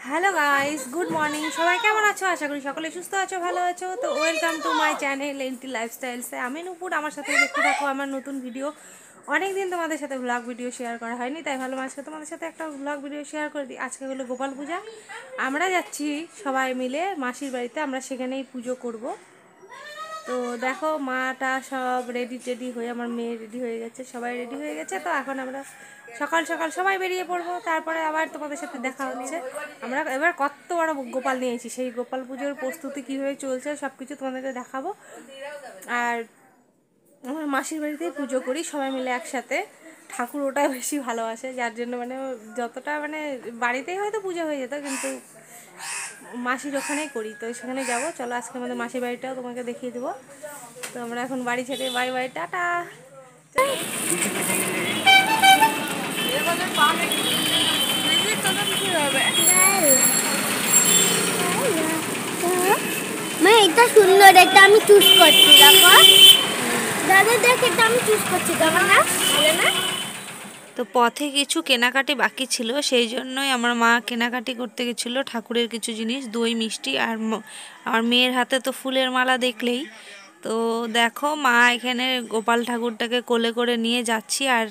Hello guys, good morning. সবাই কেমন আছো? আশা করি সকলে সুস্থ আছো, ভালো আছো। তো welcome to my channel N T লাইফস্টাইলসে। আমি নূপুর, আমার সাথে দেখতে থাকো আমার নতুন ভিডিও। অনেক দিন তোমাদের সাথে ব্লগ ভিডিও শেয়ার করা হয়নি, তাই ভালো আজকে তোমাদের সাথে একটা ব্লগ ভিডিও শেয়ার করে দিই। আজকে হলো গোপাল পূজা। আমরা যাচ্ছি সবাই মিলে মাসির বাড়িতে, আমরা সেখানেই পুজো করব। তো দেখো মাটা সব রেডি টেডি হয়ে, আমার মেয়ে রেডি হয়ে গেছে, সবাই রেডি হয়ে গেছে। তো এখন আমরা সকাল সকাল সবাই বেরিয়ে পড়বো, তারপরে আবার তোমাদের সাথে দেখা হচ্ছে। আমরা এবার কত বড় গোপাল নিয়েছি, সেই গোপাল পুজোর প্রস্তুতি কীভাবে চলছে সব কিছু তোমাদেরকে দেখাবো। আর আমার মাসির বাড়িতেই পুজো করি সবাই মিলে একসাথে। ঠাকুর ওটাই বেশি ভালোবাসে, যার জন্য মানে যতটা মানে বাড়িতেই হয়তো পুজো হয়ে যেত, কিন্তু মাসির ওখানেই করি। তো সেখানে যাবো, চলো আজকে আমাদের মাসির বাড়িটাও তোমাকে দেখিয়ে দেবো। তো আমরা এখন বাড়ি ছেড়ে বাই বাই, টাটা। এটা সুন্দর, এটা আমি চুজ করছি। দেখো দাদা, দেখ এটা আমি চুজ করছি, কেমন না? ভালো না? তো পথে কিছু কেনাকাটি বাকি ছিল, সেই জন্যই আমার মা কেনাকাটি করতে গেছিলো ঠাকুরের কিছু জিনিস, দই মিষ্টি। আর আমার মেয়ের হাতে তো ফুলের মালা দেখলেই। তো দেখো মা এখানে গোপাল ঠাকুরটাকে কোলে করে নিয়ে যাচ্ছি। আর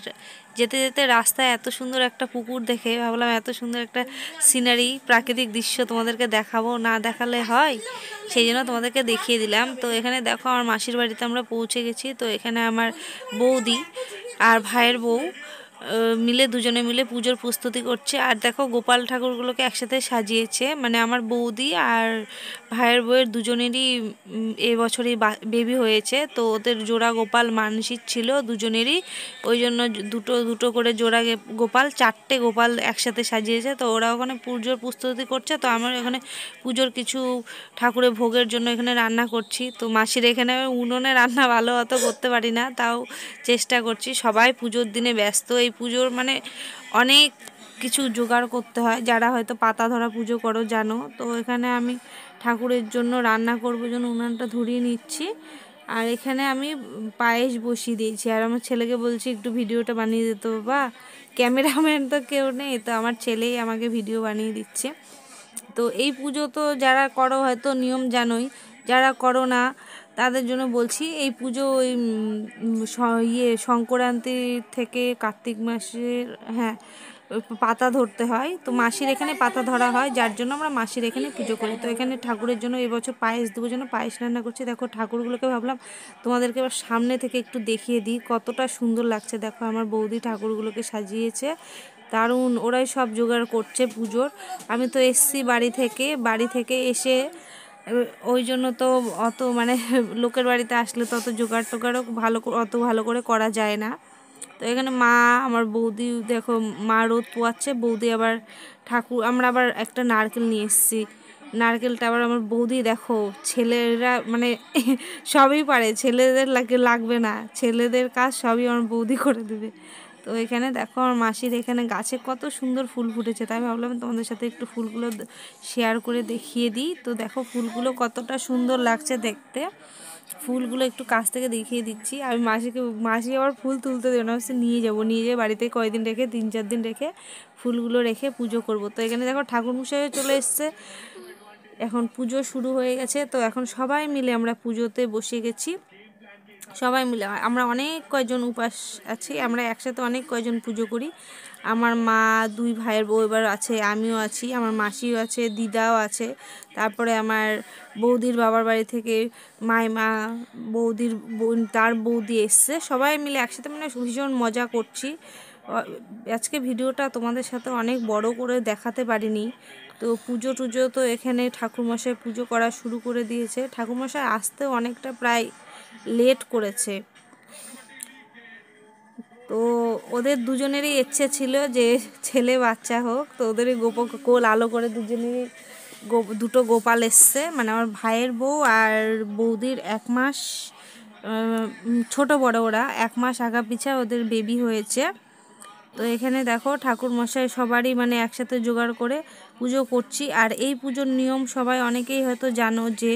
যেতে যেতে রাস্তায় এত সুন্দর একটা পুকুর দেখে ভাবলাম এত সুন্দর একটা সিনারি, প্রাকৃতিক দৃশ্য তোমাদেরকে দেখাবো, না দেখালে হয়, সেই জন্য তোমাদেরকে দেখিয়ে দিলাম। তো এখানে দেখো আমার মাসির বাড়িতে আমরা পৌঁছে গেছি। তো এখানে আমার বৌদি আর ভাইয়ের বউ মিলে দুজনে মিলে পুজোর প্রস্তুতি করছে। আর দেখো গোপাল ঠাকুরগুলোকে একসাথে সাজিয়েছে, মানে আমার বৌদি আর ভাইয়ের বউয়ের দুজনেরই এবছরই বেবি হয়েছে। তো ওদের জোড়া গোপাল মানসিক ছিল দুজনেরই, ওই জন্য দুটো দুটো করে জোড়া গোপাল, চারটে গোপাল একসাথে সাজিয়েছে। তো ওরা ওখানে পুজোর প্রস্তুতি করছে। তো আমরা এখানে পুজোর কিছু ঠাকুরের ভোগের জন্য এখানে রান্না করছি। তো মাসির এখানে উনুনে রান্না ভালো অত করতে পারি না, তাও চেষ্টা করছি। সবাই পুজোর দিনে ব্যস্ত, এই পুজোর মানে অনেক কিছু জোগাড় করতে হয়, যারা হয়তো পাতা ধরা পুজো করো জানো। তো এখানে আমি ঠাকুরের জন্য রান্না করবো জন্য উনানটা ধরিয়ে নিচ্ছি। আর এখানে আমি পায়েস বসিয়ে দিয়েছি। আর আমার ছেলেকে বলছি একটু ভিডিওটা বানিয়ে দিতে, বা ক্যামেরাম্যান তো কেউ নেই, তো আমার ছেলেই আমাকে ভিডিও বানিয়ে দিচ্ছে। তো এই পুজো তো যারা করো হয়তো নিয়ম জানোই, যারা করো না তাদের জন্য বলছি। এই পুজো ওই সংক্রান্তি থেকে কার্তিক মাসের, হ্যাঁ, পাতা ধরতে হয়। তো মাসির এখানে পাতা ধরা হয়, যার জন্য আমরা মাসির এখানে পুজো করি। তো এখানে ঠাকুরের জন্য এবছর পায়েস দেবো জন্য পায়েস রান্না করছি। দেখো ঠাকুরগুলোকে ভাবলাম তোমাদেরকে এবার সামনে থেকে একটু দেখিয়ে দিই কতটা সুন্দর লাগছে। দেখো আমার বৌদি ঠাকুরগুলোকে সাজিয়েছে, দারুণ। ওরাই সব জোগাড় করছে পুজোর। আমি তো এসছি বাড়ি থেকে এসে, ওই জন্য তো অত মানে লোকের বাড়িতে আসলে তো অত জোগাড় টোগাড়ও অত ভালো করে করা যায় না। তো এখানে মা আমার বৌদি দেখো, মা রোদ পোয়াচ্ছে, বৌদি আবার ঠাকুর, আমরা আবার একটা নারকেল নিয়ে এসেছি। নারকেলটা আবার আমার বৌদি দেখো, ছেলেরা মানে সবই পারে, ছেলেদের লাগবে না, ছেলেদের কাজ সবই আমার বৌদি করে দেবে। তো এখানে দেখো আমার মাসির এখানে গাছে কত সুন্দর ফুল ফুটেছে, তাই ভাবলাম তোমাদের সাথে একটু ফুলগুলো শেয়ার করে দেখিয়ে দিই। তো দেখো ফুলগুলো কতটা সুন্দর লাগছে দেখতে, ফুলগুলো একটু কাছ থেকে দেখিয়ে দিচ্ছি। আমি মাসি আবার ফুল তুলতে দেবে না, হচ্ছে নিয়ে যেয়ে বাড়িতে কয়েকদিন রেখে, 3-4 দিন রেখে ফুলগুলো রেখে পুজো করব। তো এখানে দেখো ঠাকুরমশাই চলে এসছে, এখন পুজো শুরু হয়ে গেছে। তো এখন সবাই মিলে আমরা পুজোতে বসে গেছি, সবাই মিলে আমরা অনেক কয়জন উপাস আছি, আমরা একসাথে অনেক কয়জন পুজো করি। আমার মা, 2 ভাইয়ের বউ এবার আছে, আমিও আছি, আমার মাসিও আছে, দিদাও আছে, তারপরে আমার বৌদির বাবার বাড়ি থেকে মাইমা, বৌদির বোন, তার বৌদি এসছে, সবাই মিলে একসাথে মানে ভীষণ মজা করছি। আজকে ভিডিওটা তোমাদের সাথে অনেক বড় করে দেখাতে পারিনি। তো পুজো টুজো তো এখানে ঠাকুরমশাই পুজো করা শুরু করে দিয়েছে, ঠাকুরমশাই আসতেও অনেকটা প্রায় লেট করেছে। তো ওদের দুজনেরই ইচ্ছে ছিল যে ছেলে বাচ্চা হোক, তো ওদের কোল আলো করে দুজনেরই দুটো গোপাল এসছে, মানে আমার ভাইয়ের বউ আর বৌদির 1 মাস ছোট বড়, ওরা 1 মাস আগা পিছা ওদের বেবি হয়েছে। তো এখানে দেখো ঠাকুর মশাই সবারই মানে একসাথে জোগাড় করে পুজো করছি। আর এই পুজোর নিয়ম সবাই অনেকেই হয়তো জানো যে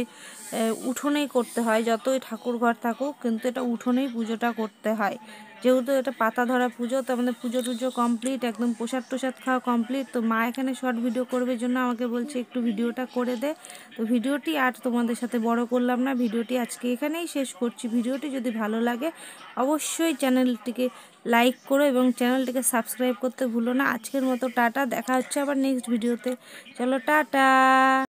উঠোনেই করতে হয়, যতই ঠাকুর ঘর থাকুক কিন্তু এটা উঠোনেই পুজোটা করতে হয়। যেহেতু এটা পাতা ধরা পুজো, তো আমাদের পুজো টুজো কমপ্লিট, একদম প্রসাদ টোসাদ খাওয়া কমপ্লিট। তো মা এখানে শর্ট ভিডিও করবে জন্য আমাকে বলছে একটু ভিডিওটা করে দে। তো ভিডিওটি আর তোমাদের সাথে বড় করলাম না, ভিডিওটি আজকে এখানেই শেষ করছি। ভিডিওটি যদি ভালো লাগে অবশ্যই চ্যানেলটিকে লাইক করো এবং চ্যানেলটিকে সাবস্ক্রাইব করতে ভুলো না। আজকের মতো টাটা, দেখা হচ্ছে আবার নেক্সট ভিডিওতে। চলো টাটা।